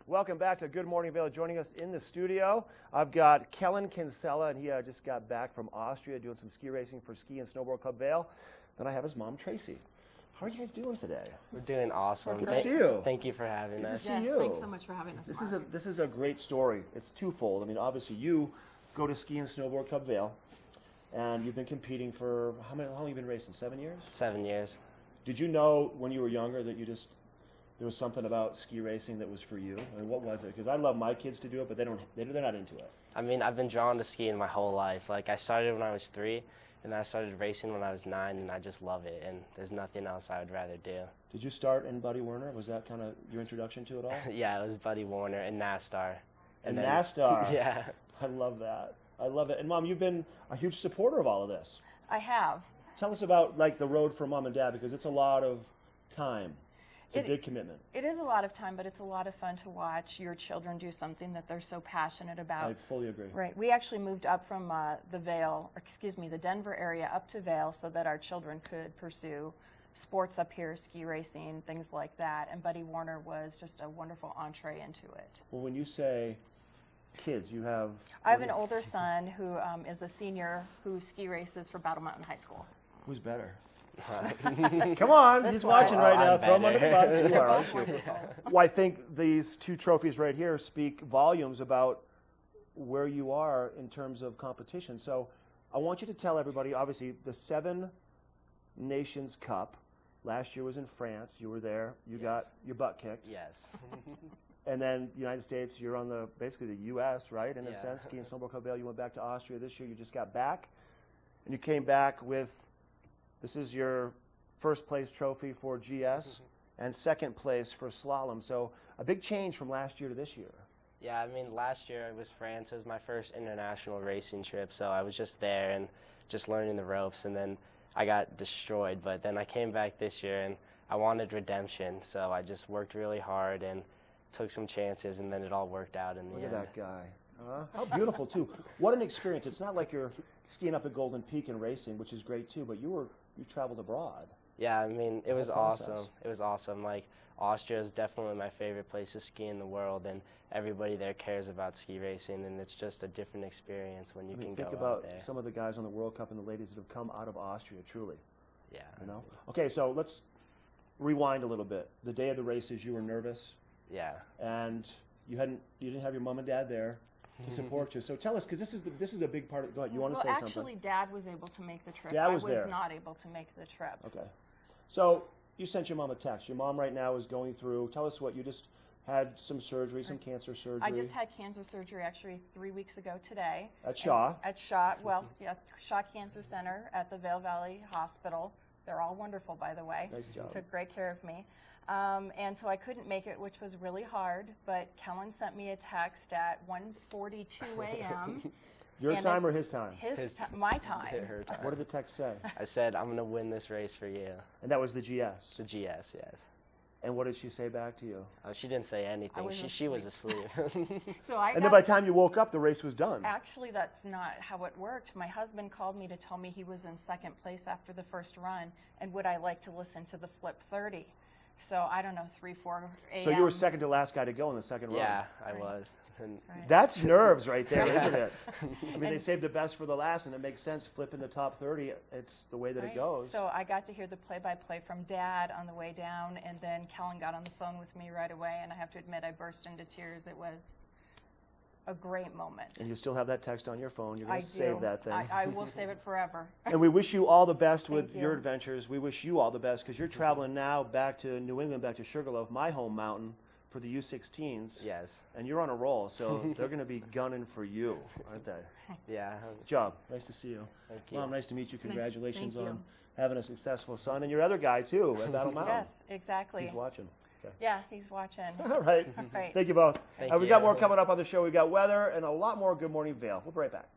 Welcome back to Good Morning Vail. Joining us in the studio, I've got Kellen Kinsella, and he just got back from Austria doing some ski racing for Ski and Snowboard Club Vail. Then I have his mom, Tracy. How are you guys doing today? We're doing awesome. Good to see you. Thank you for having us. Good to see yes, you. Thanks so much for having us. This is a great story. It's twofold. I mean, obviously you go to Ski and Snowboard Club Vail, and you've been competing for how long have you been racing? 7 years? 7 years. Did you know when you were younger that there was something about ski racing that was for you? I mean, what was it? Because I love my kids to do it, but they're not into it. I mean, I've been drawn to skiing my whole life. Like, I started when I was 3, and then I started racing when I was 9, and I just love it, and there's nothing else I would rather do. Did you start in Buddy Werner? Was that kind of your introduction to it all? Yeah, it was Buddy Warner and NASTAR. And NASTAR. Yeah. I love that. I love it. And Mom, you've been a huge supporter of all of this. I have. Tell us about like the road for Mom and Dad, because it's a lot of time. It's a big commitment. It is a lot of time, but it's a lot of fun to watch your children do something that they're so passionate about. I fully agree. Right. We actually moved up from the Denver area up to Vail so that our children could pursue sports up here, ski racing, things like that. And Buddy Warner was just a wonderful entree into it. Well, when you say kids, you have... I have an older son who is a senior who ski races for Battle Mountain High School. Who's better? Come on, he's watching right now. Throw him under the bus. You are, aren't you? Well, I think these two trophies right here speak volumes about where you are in terms of competition. So I want you to tell everybody, obviously, the 7 Nations Cup. Last year was in France. You were there. You got your butt kicked. Yes. And then United States, you're on basically the U.S., right, in a sense. Ski and Snowboard Club Vail. You went back to Austria this year. You just got back. And you came back with... This is your first place trophy for GS and second place for slalom. So a big change from last year to this year. Yeah, I mean, last year it was France. It was my first international racing trip, so I was just there and just learning the ropes, and then I got destroyed. But then I came back this year, and I wanted redemption, so I just worked really hard and took some chances, and then it all worked out in the end. Look at that guy. How beautiful, too. What an experience. It's not like you're skiing up at Golden Peak and racing, which is great, too, but you traveled abroad. Yeah, I mean, it was awesome. It was awesome. Like, Austria is definitely my favorite place to ski in the world, and everybody there cares about ski racing, and it's just a different experience when you can go out there. Think about some of the guys on the World Cup and the ladies that have come out of Austria, truly. Yeah. You know? Okay, so let's rewind a little bit. The day of the races, you were nervous. Yeah. And you didn't have your mom and dad there to support you. So tell us, because this is a big part of, go ahead, you want to say something? Well, actually, Dad was able to make the trip. Dad was there. I was not able to make the trip. Okay. So you sent your mom a text. Your mom right now is going through, tell us what, you just had some surgery, some cancer surgery. I just had cancer surgery actually 3 weeks ago today. At Shaw? At Shaw, Shaw Cancer Center at the Vail Valley Hospital. They're all wonderful, by the way. Nice job. Took great care of me. And so I couldn't make it, which was really hard, but Kellen sent me a text at 1:42 a.m. Your time or his time? My time. Her time. What did the text say? I said, I'm going to win this race for you. And that was the GS? The GS, yes. And what did she say back to you? Oh, she didn't say anything. She was asleep. And then by the time you woke up, the race was done. Actually, that's not how it worked. My husband called me to tell me he was in second place after the first run, and would I like to listen to the Flip 30? So, I don't know, 3, 4 a.m. So you were second to last guy to go in the second run. Yeah, I was. That's nerves right there, isn't it? I mean, they saved the best for the last, and it makes sense. Flipping the top 30, it's the way that it goes. So I got to hear the play-by-play from Dad on the way down, and then Kellen got on the phone with me right away, and I have to admit I burst into tears. It was a great moment. And you still have that text on your phone. You're going to save that thing. I will save it forever. And we wish you all the best with your adventures. We wish you all the best, because you're traveling now back to New England, back to Sugarloaf, my home mountain, for the U16s. Yes. And you're on a roll, so they're going to be gunning for you, aren't they? Yeah. Good job. Nice to see you. Thank you. Mom, nice to meet you. Congratulations Thank you. on having a successful son. And your other guy, too, at Battle Mountain. Yes, exactly. He's watching. Okay. Yeah, he's watching. All right. All right. Thank you both. Thank We you. got more coming up on the show. We got weather and a lot more Good Morning Vail. We'll be right back.